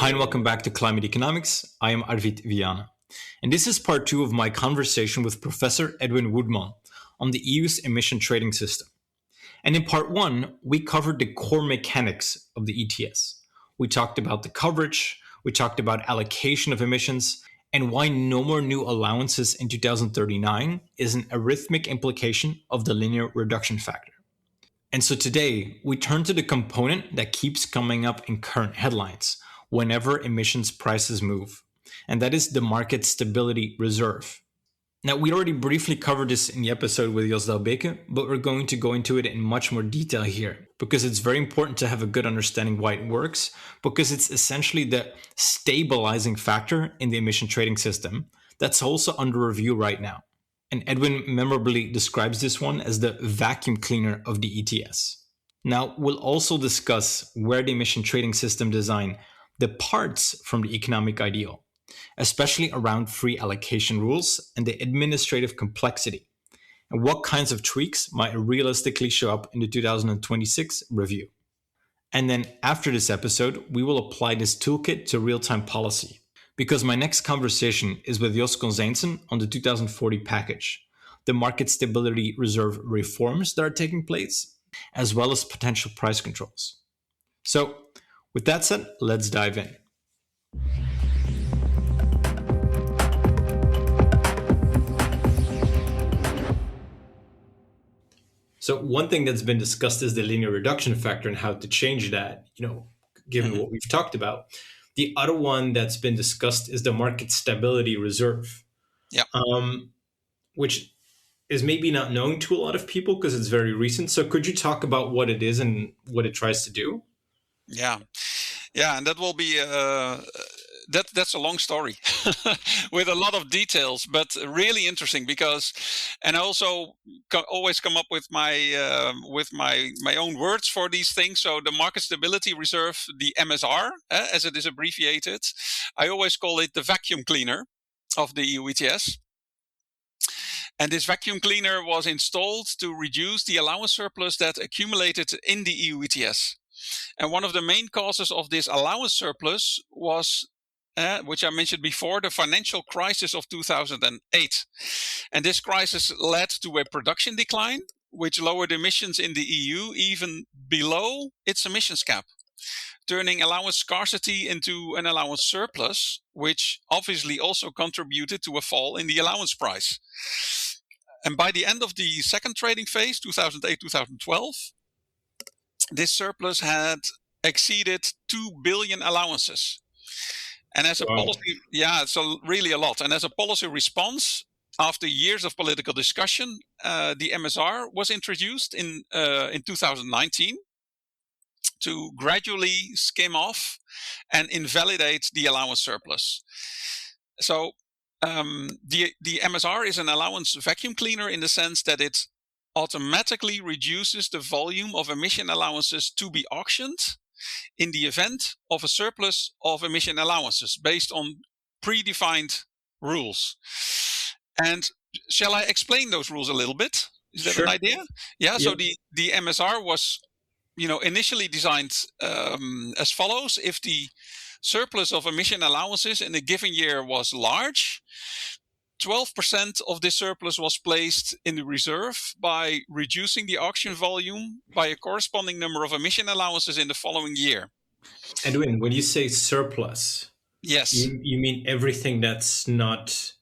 Hi and welcome back to Climate Economics. I am Arvid Viana. And this is part 2 of my conversation with Professor Edwin Woerdman on the EU's emission trading system. And in part 1, we covered the core mechanics of the ETS. We talked about the coverage, we talked about allocation of emissions, and why no more new allowances in 2039 is an arithmetic implication of the linear reduction factor. And so today, we turn to the component that keeps coming up in current headlines whenever emissions prices move, and that is the market stability reserve. Now, we already briefly covered this in the episode with Jos Delbeke, but we're going to go into it in much more detail here, because it's very important to have a good understanding why it works, because it's essentially the stabilizing factor in the emission trading system that's also under review right now. And Edwin memorably describes this one as the vacuum cleaner of the ETS. Now, we'll also discuss where the emission trading system design departs from the economic ideal, especially around free allocation rules and the administrative complexity, and what kinds of tweaks might realistically show up in the 2026 review. And then after this episode, we will apply this toolkit to real-time policy, because my next conversation is with Jos Konzijnsen on the 2040 package, the market stability reserve reforms that are taking place, as well as potential price controls. So, with that said, let's dive in. So one thing that's been discussed is the linear reduction factor and how to change that, given what we've talked about. The other one that's been discussed is the market stability reserve, which is maybe not known to a lot of people because it's very recent. So could you talk about what it is and what it tries to do? Yeah, and that will be that's a long story with a lot of details, but really interesting because, and I also always come up with my own words for these things. So the market stability reserve, the MSR, as it is abbreviated, I always call it the vacuum cleaner of the EU ETS. And this vacuum cleaner was installed to reduce the allowance surplus that accumulated in the EU ETS. And one of the main causes of this allowance surplus was, which I mentioned before, the financial crisis of 2008. And this crisis led to a production decline, which lowered emissions in the EU even below its emissions cap, turning allowance scarcity into an allowance surplus, which obviously also contributed to a fall in the allowance price. And by the end of the second trading phase, 2008-2012, this surplus had exceeded 2 billion allowances. And as a policy, so really a lot. And as a policy response, after years of political discussion, the MSR was introduced in 2019 to gradually skim off and invalidate the allowance surplus. So the MSR is an allowance vacuum cleaner in the sense that it automatically reduces the volume of emission allowances to be auctioned in the event of a surplus of emission allowances based on predefined rules. And shall I explain those rules a little bit? Is that an idea? Yeah. So the MSR was, initially designed as follows. If the surplus of emission allowances in a given year was large, 12% of this surplus was placed in the reserve by reducing the auction volume by a corresponding number of emission allowances in the following year. Edwin, when you say surplus, yes, you mean everything that's not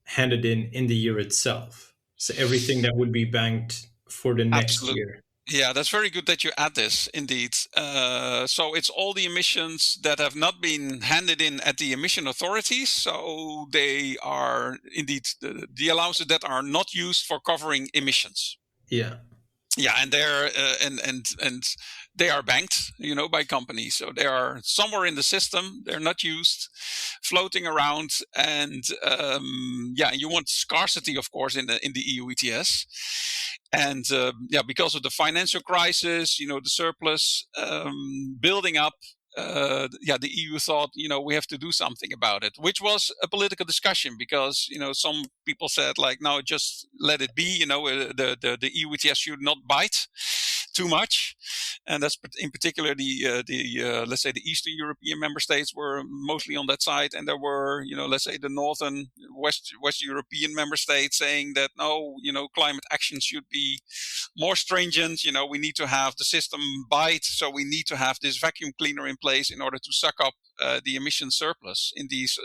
handed in the year itself. So everything that would be banked for the next year. Yeah, that's very good that you add this, indeed. So it's all the emissions that have not been handed in at the emission authorities. So they are indeed the allowances that are not used for covering emissions. Yeah. Yeah, and they're and they are banked, by companies. So they are somewhere in the system. They're not used, floating around, and you want scarcity, of course, in the EU ETS. And because of the financial crisis, the surplus building up, the EU thought, we have to do something about it, which was a political discussion because, some people said like, no, just let it be, the EU ETS should not bite too much, and that's in particular the let's say the Eastern European member states were mostly on that side, and there were let's say the Northern West European member states saying that no, climate action should be more stringent. We need to have the system bite, so we need to have this vacuum cleaner in place in order to suck up the emission surplus in these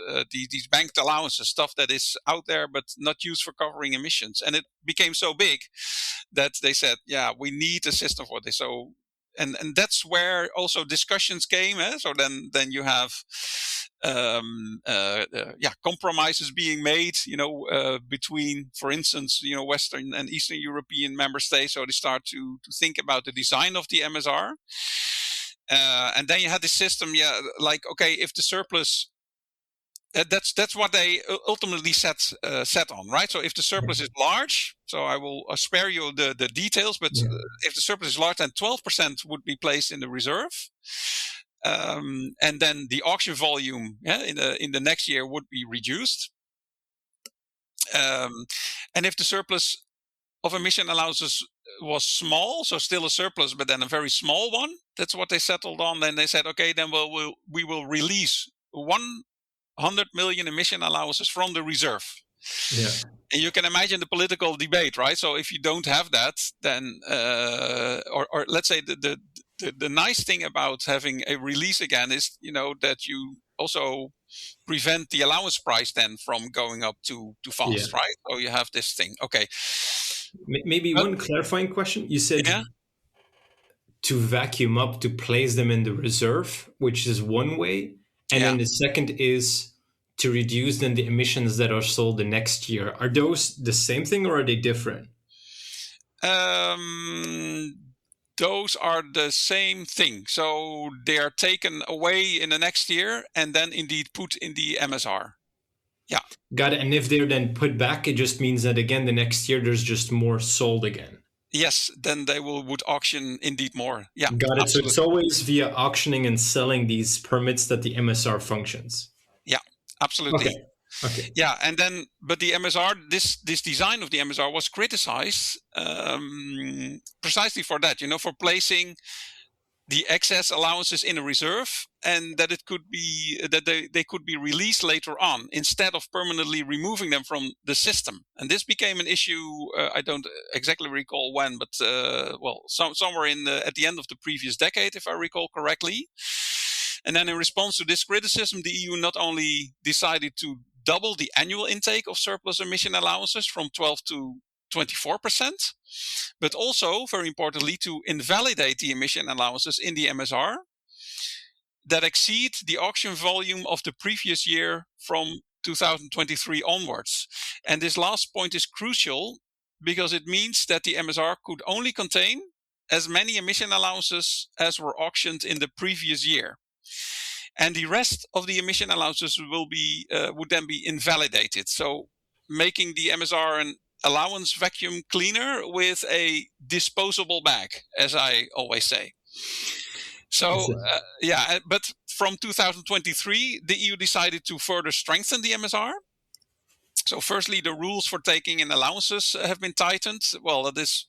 banked allowances, stuff that is out there but not used for covering emissions. And it became so big that they said, yeah, we need a system for this. So and that's where also discussions came. So then you have compromises being made, between, for instance, Western and Eastern European member states. So they start to think about the design of the MSR. And then you had this system, like, okay, if the surplus, that's what they ultimately set on, right? So if the surplus is large, so I will spare you the details, but if the surplus is large, then 12% would be placed in the reserve. And then the auction volume in the next year would be reduced. And if the surplus of emission allowances was small, so still a surplus, but then a very small one, that's what they settled on. Then they said, okay, then we will release 100 million emission allowances from the reserve. Yeah. And you can imagine the political debate, right? So if you don't have that, then, or let's say the nice thing about having a release again is, that you also prevent the allowance price then from going up too fast, right? So you have this thing. Okay. Maybe one clarifying question. You said to vacuum up, to place them in the reserve, which is one way. And then the second is to reduce then the emissions that are sold the next year. Are those the same thing or are they different? Those are the same thing. So they are taken away in the next year and then indeed put in the MSR. Yeah. Got it. And if they're then put back, it just means that again, the next year there's just more sold again. Yes, then they would auction indeed more. Yeah. Got it. Absolutely. So it's always via auctioning and selling these permits that the MSR functions. Yeah, absolutely. Okay. Yeah, and then, but the MSR, this design of the MSR was criticized precisely for that, for placing the excess allowances in a reserve, and that it could be that they could be released later on instead of permanently removing them from the system. And this became an issue. I don't exactly recall when, but somewhere at the end of the previous decade, if I recall correctly. And then in response to this criticism, the EU not only decided to double the annual intake of surplus emission allowances from 12 to 24%, but also, very importantly, to invalidate the emission allowances in the MSR that exceed the auction volume of the previous year from 2023 onwards. And this last point is crucial because it means that the MSR could only contain as many emission allowances as were auctioned in the previous year. And the rest of the emission allowances would then be invalidated. So making the MSR an allowance vacuum cleaner with a disposable bag, as I always say. So, but from 2023, the EU decided to further strengthen the MSR. So firstly, the rules for taking in allowances have been tightened. Well, that is,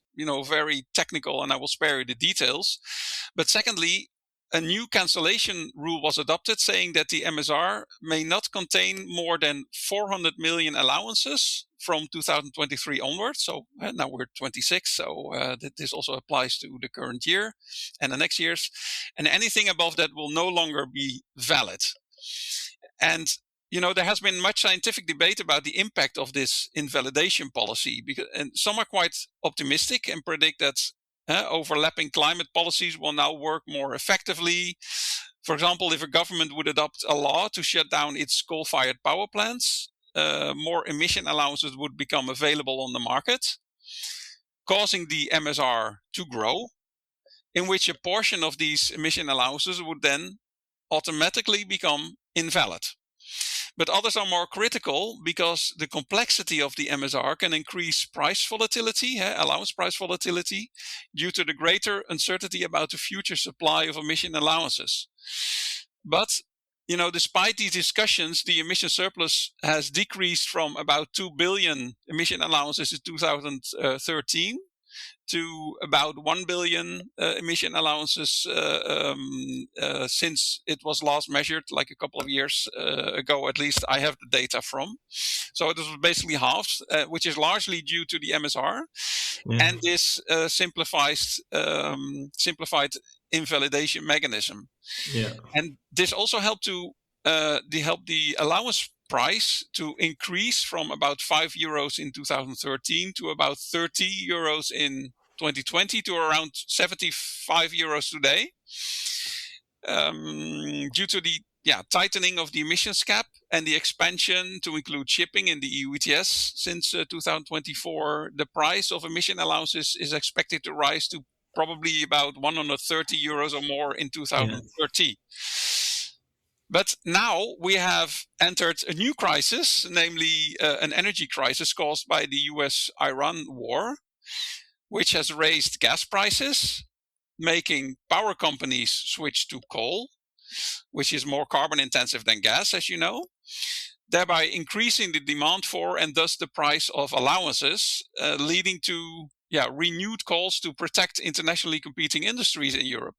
very technical, and I will spare you the details. But secondly, a new cancellation rule was adopted saying that the MSR may not contain more than 400 million allowances from 2023 onwards. So now we're 26, so this also applies to the current year and the next years. And anything above that will no longer be valid. And there has been much scientific debate about the impact of this invalidation policy, and some are quite optimistic and predict that overlapping climate policies will now work more effectively. For example, if a government would adopt a law to shut down its coal-fired power plants, more emission allowances would become available on the market, causing the MSR to grow, in which a portion of these emission allowances would then automatically become invalid. But others are more critical because the complexity of the MSR can increase price volatility, allowance price volatility, due to the greater uncertainty about the future supply of emission allowances. But, despite these discussions, the emission surplus has decreased from about 2 billion emission allowances in 2013 to about 1 billion emission allowances since it was last measured, like a couple of years ago, at least I have the data from. So it was basically halved, which is largely due to the MSR and this simplified invalidation mechanism. Yeah. And this also helped to help the allowance price to increase from about €5 in 2013 to about €30 in 2020 to around €75 today, due to the tightening of the emissions cap and the expansion to include shipping in the EU ETS. Since 2024, the price of emission allowances is expected to rise to probably about €130 or more in 2030. But now we have entered a new crisis, namely an energy crisis caused by the US-Iran war, which has raised gas prices, making power companies switch to coal, which is more carbon intensive than gas, as you know, thereby increasing the demand for and thus the price of allowances, leading to renewed calls to protect internationally competing industries in Europe.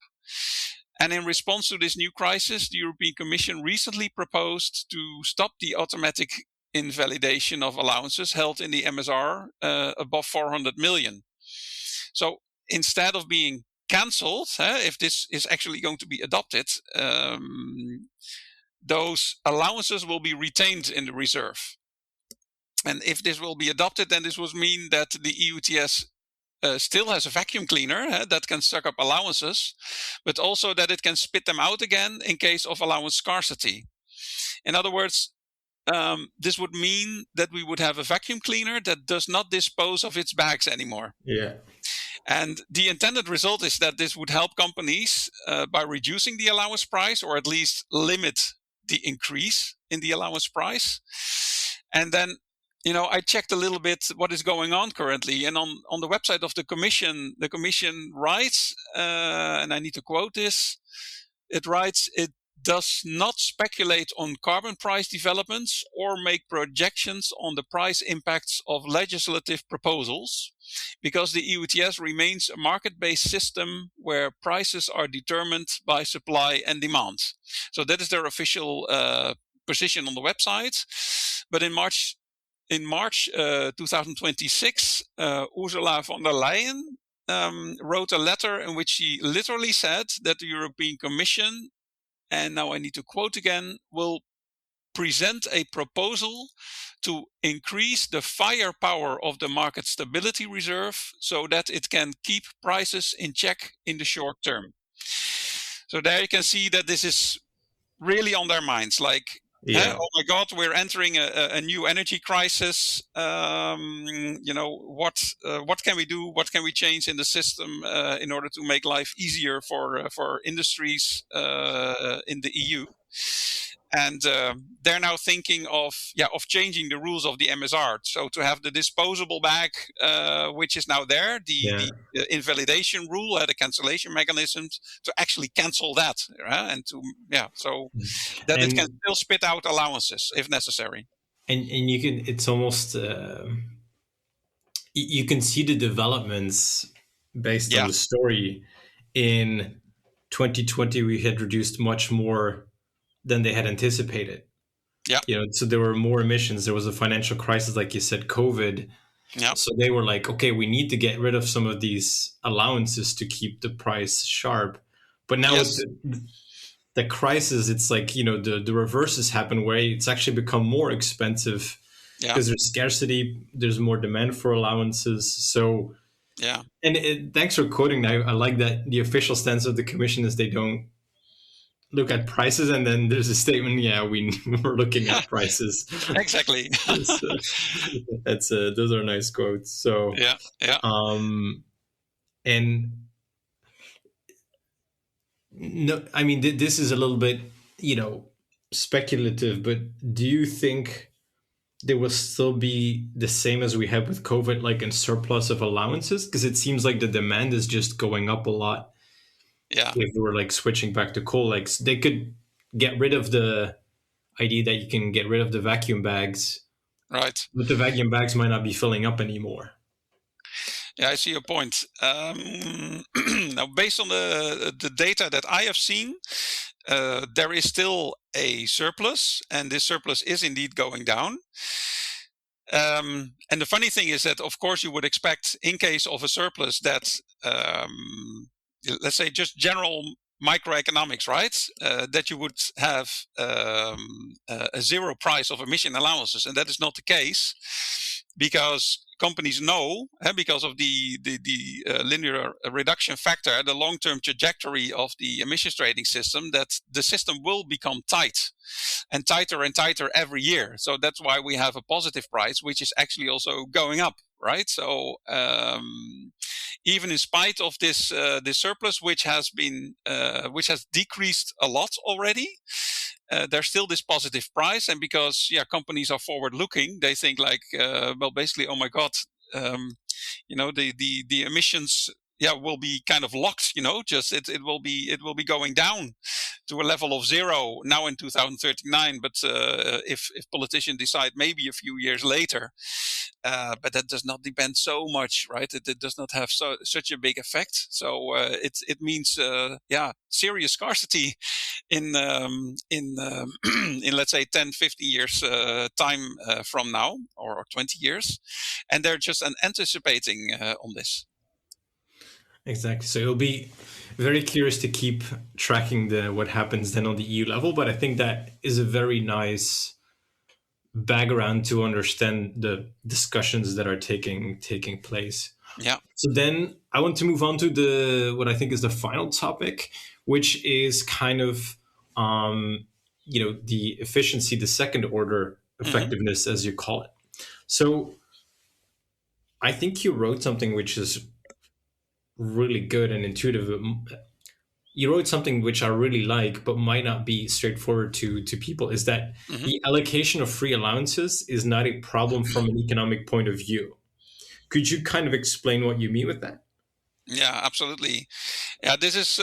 And in response to this new crisis, the European Commission recently proposed to stop the automatic invalidation of allowances held in the MSR above 400 million. So instead of being cancelled, if this is actually going to be adopted, those allowances will be retained in the reserve. And if this will be adopted, then this would mean that the EU ETS still has a vacuum cleaner that can suck up allowances, but also that it can spit them out again in case of allowance scarcity. In other words, this would mean that we would have a vacuum cleaner that does not dispose of its bags anymore. Yeah. And the intended result is that this would help companies by reducing the allowance price, or at least limit the increase in the allowance price. And then, I checked a little bit what is going on currently, and on the website of the Commission writes, and I need to quote this, it writes, it does not speculate on carbon price developments or make projections on the price impacts of legislative proposals, because the EU ETS remains a market-based system where prices are determined by supply and demand. So that is their official position on the website. But in March 2026, Ursula von der Leyen wrote a letter in which she literally said that the European Commission, and now I need to quote again, will present a proposal to increase the firepower of the market stability reserve so that it can keep prices in check in the short term. So there you can see that this is really on their minds. Like, oh my God, we're entering a new energy crisis. What can we do? What can we change in the system in order to make life easier for industries in the EU? And they're now thinking of changing the rules of the MSR. So to have the disposable bag, which is now there, the invalidation rule, the cancellation mechanisms, to actually cancel that, and so that it can still spit out allowances if necessary. And you can, it's almost you can see the developments based on the story. In 2020, we had reduced much more than they had anticipated. Yeah. So there were more emissions. There was a financial crisis, like you said, COVID. Yeah. So they were like, okay, we need to get rid of some of these allowances to keep the price sharp. But now with the crisis, it's like, the reverses happen, where it's actually become more expensive because there's scarcity, there's more demand for allowances. So, and thanks for quoting that. I like that the official stance of the Commission is they don't look at prices, and then there's a statement, we're looking at prices. Exactly. That's those are nice quotes. So and no, I mean, this is a little bit speculative, but do you think there will still be the same as we had with COVID, like a surplus of allowances? Because it seems like the demand is just going up a lot. If we were like switching back to coal, like they could get rid of the idea that you can get rid of the vacuum bags, right? But the vacuum bags might not be filling up anymore. Yeah, I see your point. Now, based on the data that I have seen, there is still a surplus, and this surplus is indeed going down. And the funny thing is that, of course, you would expect, in case of a surplus, that let's say just general microeconomics, right? That you would have a zero price of emission allowances, and that is not the case, because companies know, because of the linear reduction factor, the long-term trajectory of the emissions trading system, that the system will become tight and tighter every year. So that's why we have a positive price, which is actually also going up, right? So even in spite of this surplus, which has decreased a lot already, there's still this positive price. And because companies are forward looking, they think like, well, basically, oh my god, the emissions will be kind of locked, just it will be going down to a level of zero now in 2039. But if politicians decide maybe a few years later, but that does not depend so much, right? It does not have such a big effect. So it means serious scarcity in in let's say 10, 50 years time from now, or 20 years, and they're just anticipating on this. Exactly. So it'll be very curious to keep tracking what happens then on the EU level. But I think that is a very nice background to understand the discussions that are taking place. Yeah. So then I want to move on to what I think is the final topic, which is kind of the efficiency, the second order effectiveness, as you call it. So I think you wrote something which is really good and intuitive. You wrote something which I really like, but might not be straightforward to people, is that the allocation of free allowances is not a problem from an economic point of view. Could you kind of explain what you mean with that? Yeah, absolutely. Yeah, this is.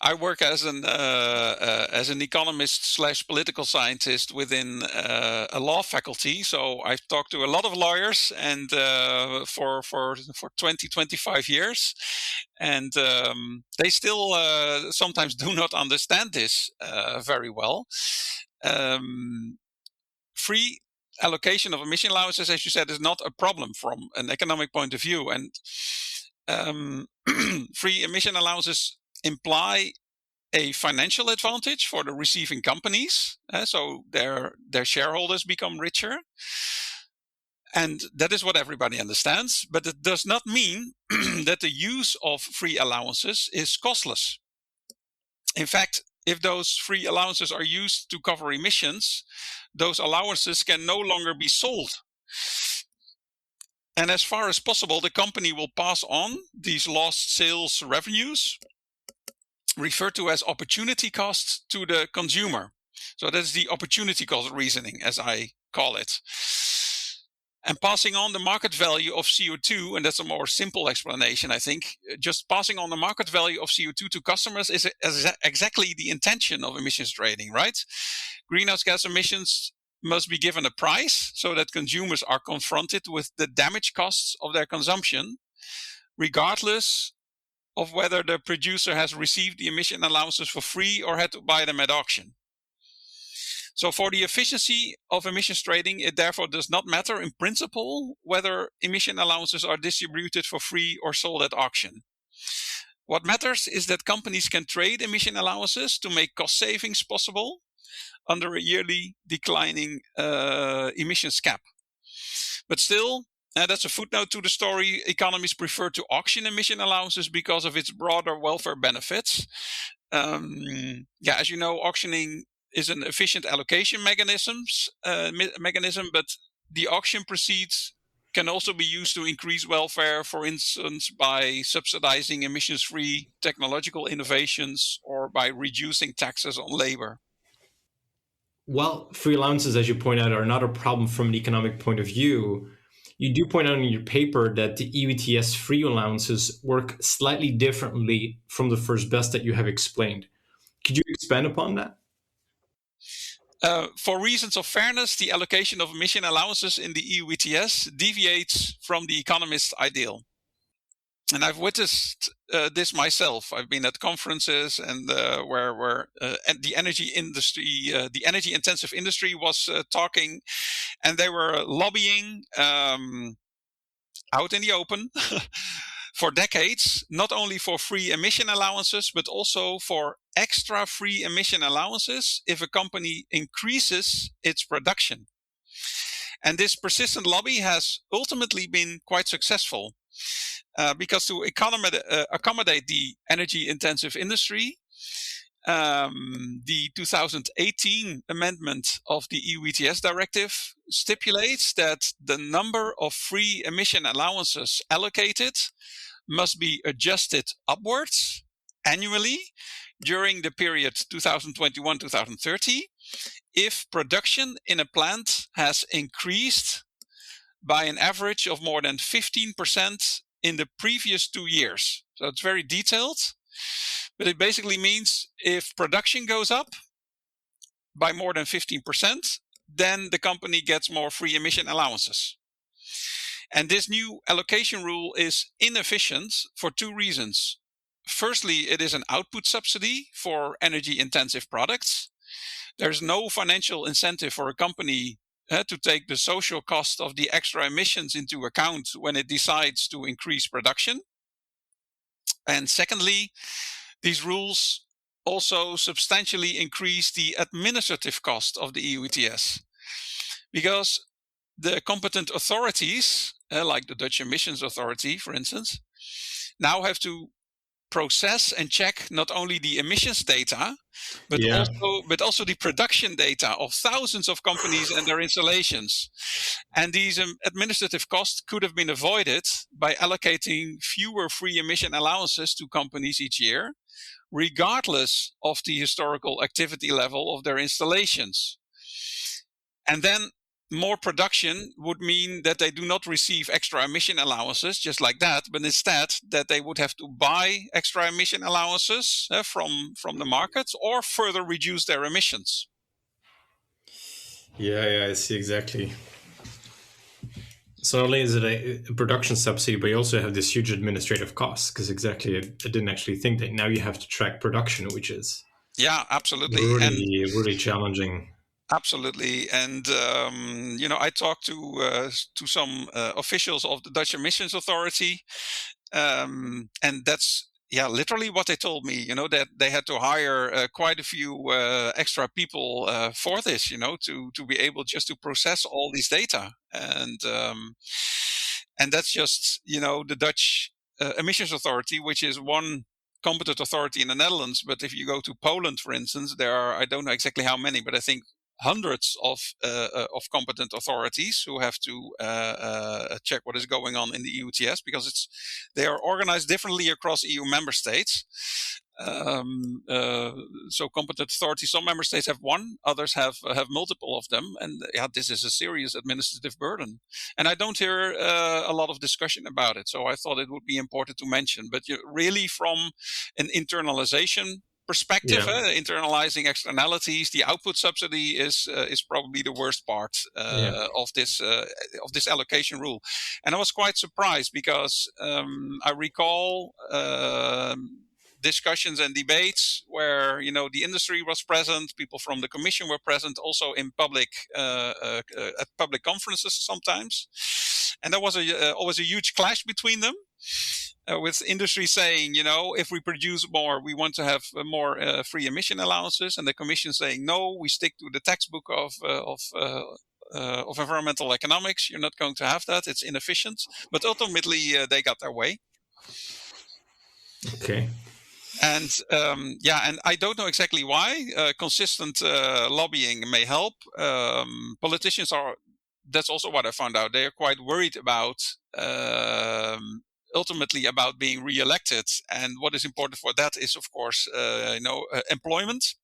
I work as an economist / political scientist within a law faculty. So I've talked to a lot of lawyers, and for 25 years, and they still sometimes do not understand this very well. Free allocation of emission allowances, as you said, is not a problem from an economic point of view, and free emission allowances imply a financial advantage for the receiving companies, so their shareholders become richer, and that is what everybody understands. But it does not mean that the use of free allowances is costless. In fact, if those free allowances are used to cover emissions, those allowances can no longer be sold. And as far as possible, the company will pass on these lost sales revenues, referred to as opportunity costs, to the consumer. So that's the opportunity cost reasoning, as I call it. And passing on the market value of CO2, and that's a more simple explanation, I think, just passing on the market value of CO2 to customers is exactly the intention of emissions trading, right? Greenhouse gas emissions must be given a price so that consumers are confronted with the damage costs of their consumption, regardless of whether the producer has received the emission allowances for free or had to buy them at auction. So for the efficiency of emissions trading, it therefore does not matter in principle whether emission allowances are distributed for free or sold at auction. What matters is that companies can trade emission allowances to make cost savings possible under a yearly declining emissions cap. But still, that's a footnote to the story. Economies prefer to auction emission allowances because of its broader welfare benefits. As you know, auctioning is an efficient allocation mechanism, but the auction proceeds can also be used to increase welfare, for instance, by subsidizing emissions-free technological innovations or by reducing taxes on labor. Well, free allowances, as you point out, are not a problem from an economic point of view. You do point out in your paper that the EU ETS free allowances work slightly differently from the first best that you have explained. Could you expand upon that? For reasons of fairness, the allocation of emission allowances in the EU ETS deviates from the economist's ideal. And I've witnessed this myself. I've been at conferences and where and the energy industry, the energy intensive industry was talking, and they were lobbying out in the open for decades, not only for free emission allowances, but also for extra free emission allowances if a company increases its production. And this persistent lobby has ultimately been quite successful because to accommodate the energy intensive industry, the 2018 amendment of the EU ETS directive stipulates that the number of free emission allowances allocated must be adjusted upwards annually during the period 2021-2030 if production in a plant has increased by an average of more than 15% in the previous 2 years. So it's very detailed, but it basically means if production goes up by more than 15%, then the company gets more free emission allowances. And this new allocation rule is inefficient for 2 reasons. Firstly, it is an output subsidy for energy intensive products. There's no financial incentive for a company to take the social cost of the extra emissions into account when it decides to increase production. And secondly, these rules also substantially increase the administrative cost of the EU ETS, because the competent authorities, like the Dutch Emissions Authority, for instance, now have to process and check not only the emissions data, but also the production data of thousands of companies and their installations. And these administrative costs could have been avoided by allocating fewer free emission allowances to companies each year, regardless of the historical activity level of their installations. And then more production would mean that they do not receive extra emission allowances just like that, but instead that they would have to buy extra emission allowances from the markets or further reduce their emissions. Yeah, I see exactly. So not only is it a production subsidy, but you also have this huge administrative cost, because exactly, I didn't actually think that now you have to track production, which is absolutely really challenging. Absolutely, and I talked to some officials of the Dutch Emissions Authority, and that's literally what they told me. That they had to hire quite a few extra people for this. To be able just to process all these data, and that's just the Dutch Emissions Authority, which is one competent authority in the Netherlands. But if you go to Poland, for instance, there are, I don't know exactly how many, but I think hundreds of competent authorities who have to check what is going on in the EU ETS, because they are organized differently across EU member states. So competent authorities, some member states have one, others have multiple of them, and this is a serious administrative burden. And I don't hear a lot of discussion about it, so I thought it would be important to mention. But really, from an internalization perspective, internalizing externalities, the output subsidy is probably the worst part of this allocation rule. And I was quite surprised because I recall discussions and debates where the industry was present, people from the Commission were present, also in public at public conferences sometimes, and there was always a huge clash between them. With industry saying, if we produce more, we want to have more free emission allowances, and the Commission saying, no, we stick to the textbook of environmental economics. You're not going to have that; it's inefficient. But ultimately, they got their way. Okay. And and I don't know exactly why. Consistent lobbying may help. Politicians are. That's also what I found out. They are quite worried about. Ultimately about being re-elected, and what is important for that is, of course, employment.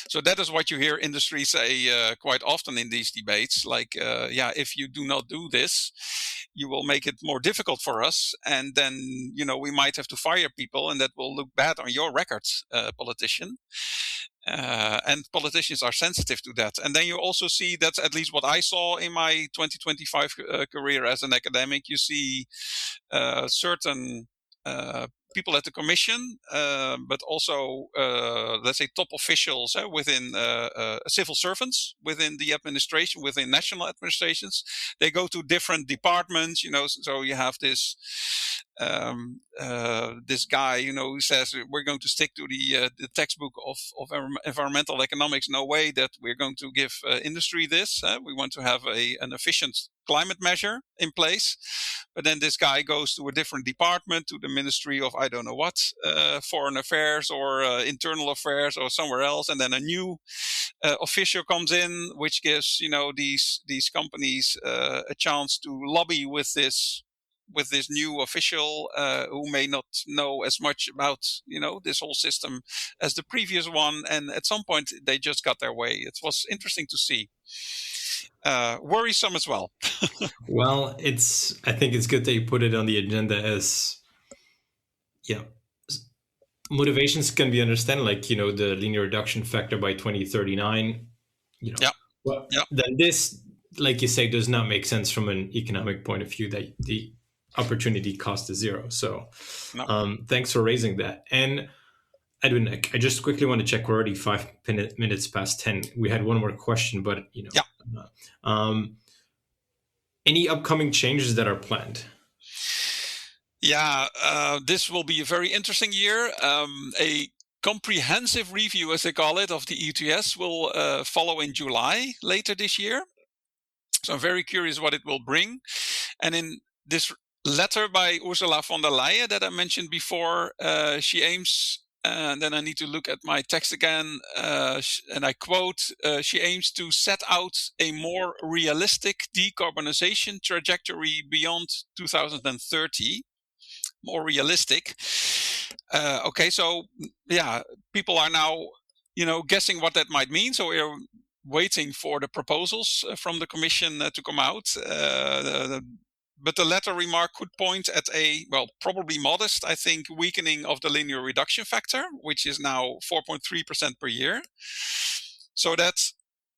So that is what you hear industry say quite often in these debates, like if you do not do this, you will make it more difficult for us, and then we might have to fire people, and that will look bad on your record, politician. and politicians are sensitive to that. And then you also see, that's at least what I saw in my 2025 career as an academic. You see certain people at the commission, but also, let's say, top officials within civil servants within the administration, within national administrations. They go to different departments, so you have this this guy, who says we're going to stick to the textbook of environmental economics. No way that we're going to give industry this. We want to have an efficient climate measure in place. But then this guy goes to a different department, to the Ministry of I don't know what, Foreign Affairs or Internal Affairs or somewhere else, and then a new official comes in, which gives these companies a chance to lobby with this new official who may not know as much about this whole system as the previous one, and at some point they just got their way. It was interesting to see. Worrisome as well. Well, I think it's good that you put it on the agenda as, motivations can be understood, like, the linear reduction factor by 2039, Yeah. Well, then this, like you say, does not make sense from an economic point of view, that the opportunity cost is zero. So thanks for raising that. And Edwin, I just quickly want to check, we're already 5 minutes past 10. We had one more question, but any upcoming changes that are planned? Yeah, this will be a very interesting year. A comprehensive review, as they call it, of the EU ETS will follow in July later this year. So I'm very curious what it will bring. And in this letter by Ursula von der Leyen that I mentioned before, she aims, and then I need to look at my text again, and I quote, she aims to set out a more realistic decarbonization trajectory beyond 2030. More realistic. Okay, so people are now, guessing what that might mean. So we're waiting for the proposals from the Commission to come out. But the latter remark could point at a, probably modest, I think, weakening of the linear reduction factor, which is now 4.3% per year. So that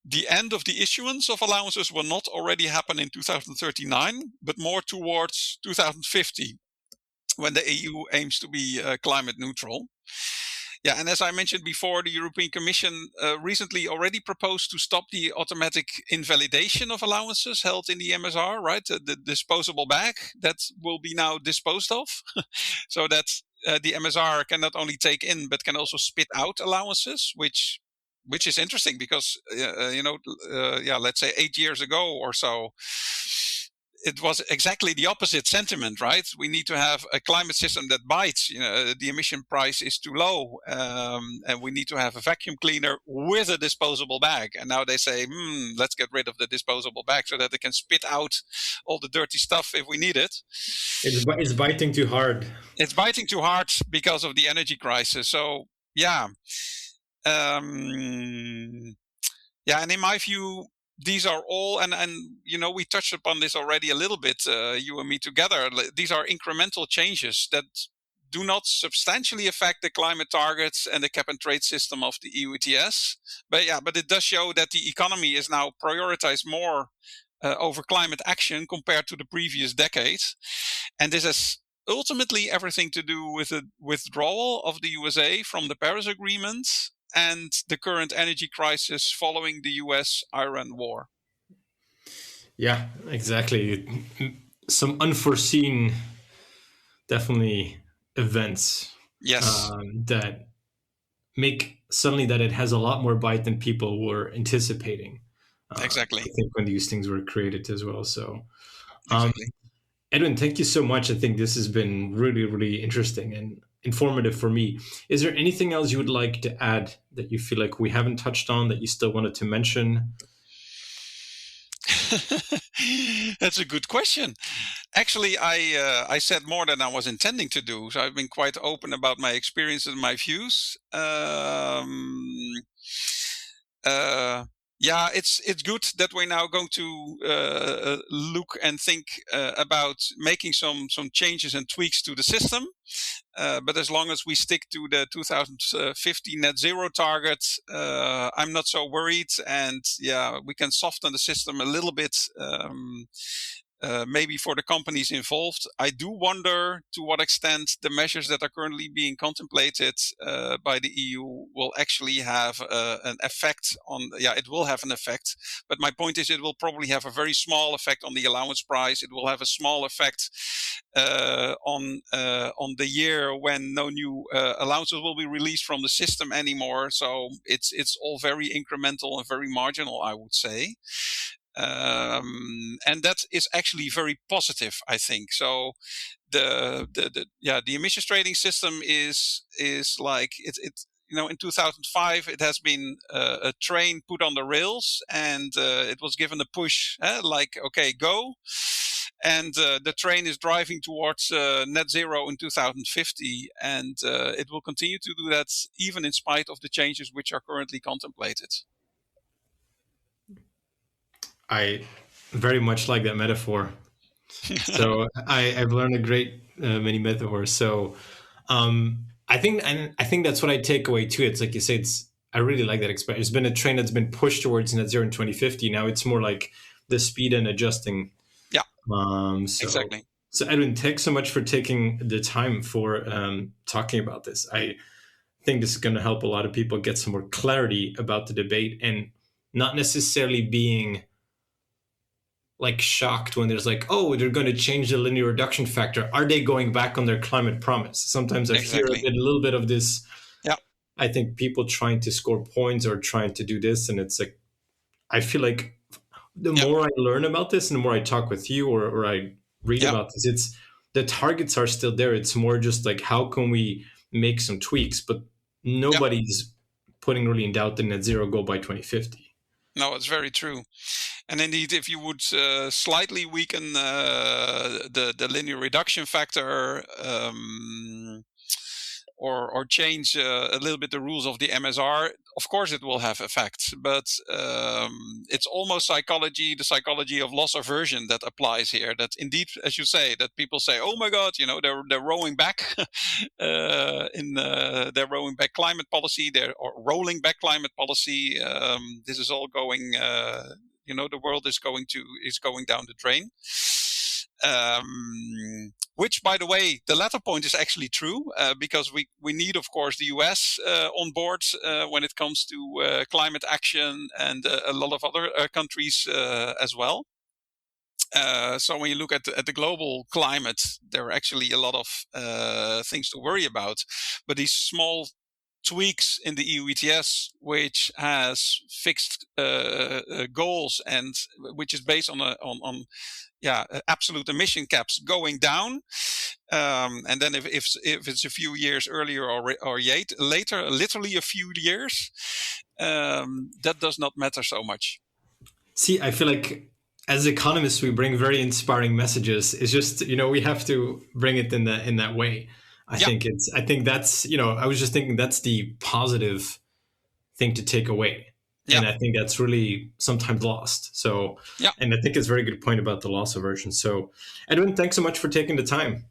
the end of the issuance of allowances will not already happen in 2039, but more towards 2050, when the EU aims to be climate neutral. Yeah, and as I mentioned before, the European Commission recently already proposed to stop the automatic invalidation of allowances held in the MSR, right? The disposable bag that will be now disposed of, so that the MSR can not only take in but can also spit out allowances, which is interesting because let's say 8 years ago or so, it was exactly the opposite sentiment, right? We need to have a climate system that bites. The emission price is too low, and we need to have a vacuum cleaner with a disposable bag. And now they say, let's get rid of the disposable bag so that they can spit out all the dirty stuff if we need it. It's biting too hard. It's biting too hard because of the energy crisis. So and in my view, these are all, and we touched upon this already a little bit, you and me together. These are incremental changes that do not substantially affect the climate targets and the cap and trade system of the EU ETS. But it does show that the economy is now prioritized more over climate action compared to the previous decades. And this has ultimately everything to do with the withdrawal of the USA from the Paris Agreement and the current energy crisis following the US-Iran war. Yeah, exactly. Some unforeseen, definitely, events. Yes. That make suddenly that it has a lot more bite than people were anticipating. Exactly. I think when these things were created as well. So, exactly. Edwin, thank you so much. I think this has been really, really interesting and informative for me. Is there anything else you would like to add that you feel like we haven't touched on that you still wanted to mention? That's a good question. Actually, I said more than I was intending to do. So I've been quite open about my experiences and my views. Yeah, it's good that we're now going to look and think about making some changes and tweaks to the system. But as long as we stick to the 2050 net zero target, I'm not so worried. And yeah, we can soften the system a little bit. Maybe for the companies involved. I do wonder to what extent the measures that are currently being contemplated by the EU will actually have an effect on. Yeah, it will have an effect. But my point is, it will probably have a very small effect on the allowance price. It will have a small effect on the year when no new allowances will be released from the system anymore. So it's all very incremental and very marginal, I would say. And that is actually very positive, I think. So the emissions trading system is like it in 2005 it has been a train put on the rails, and it was given a push, like okay, go. And the train is driving towards net zero in 2050, and it will continue to do that even in spite of the changes which are currently contemplated. I very much like that metaphor. So I've learned a great many metaphors. So I think that's what I take away too. It's like you say, I really like that expression. It's been a train that's been pushed towards net zero in 2050. Now it's more like the speed and adjusting. Yeah. So, exactly. So Edwin, thanks so much for taking the time for talking about this. I think this is going to help a lot of people get some more clarity about the debate, and not necessarily being like shocked when there's like, oh, they're going to change the linear reduction factor. Are they going back on their climate promise? Sometimes I hear a little bit of this. Yeah. I think people trying to score points or trying to do this. And it's like, I feel like the more I learn about this and the more I talk with you or I read about this, it's the targets are still there. It's more just like, how can we make some tweaks? But nobody's putting really in doubt the net zero goal by 2050. No, it's very true. And indeed, if you would slightly weaken the linear reduction factor, or change a little bit the rules of the MSR, of course it will have effects. But it's almost the psychology of loss aversion that applies here. That indeed, as you say, that people say, "Oh my God, they're rowing back they're rowing back climate policy. They're rolling back climate policy. This is all going." The world is going down the drain. Which, by the way, the latter point is actually true, because we need, of course, the US on board when it comes to climate action, and a lot of other countries as well. So when you look at the global climate, there are actually a lot of things to worry about. But these small tweaks in the EU ETS, which has fixed goals and which is based on absolute emission caps going down, and then if it's a few years earlier or later, literally a few years, that does not matter so much. See, I feel like as economists we bring very inspiring messages. It's just we have to bring it in that way. I think that's, I was just thinking that's the positive thing to take away. Yeah. And I think that's really sometimes lost. So, and I think it's a very good point about the loss aversion. So, Edwin, thanks so much for taking the time.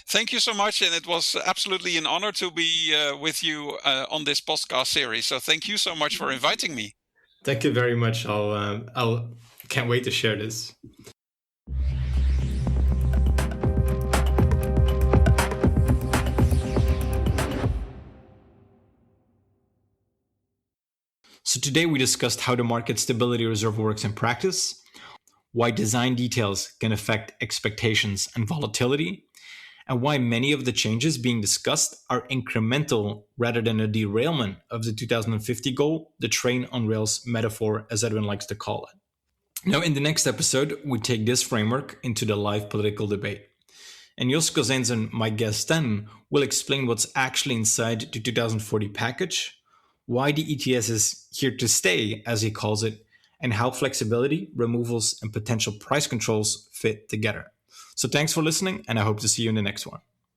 Thank you so much. And it was absolutely an honor to be with you on this podcast series. So thank you so much for inviting me. Thank you very much. I'll can't wait to share this. So today we discussed how the market stability reserve works in practice, why design details can affect expectations and volatility, and why many of the changes being discussed are incremental rather than a derailment of the 2050 goal, the train on rails metaphor, as Edwin likes to call it. Now, in the next episode, we take this framework into the live political debate. And Jos Kozijnsen, my guest then, will explain what's actually inside the 2040 package, why the ETS is here to stay, as he calls it, and how flexibility, removals, and potential price controls fit together. So thanks for listening, and I hope to see you in the next one.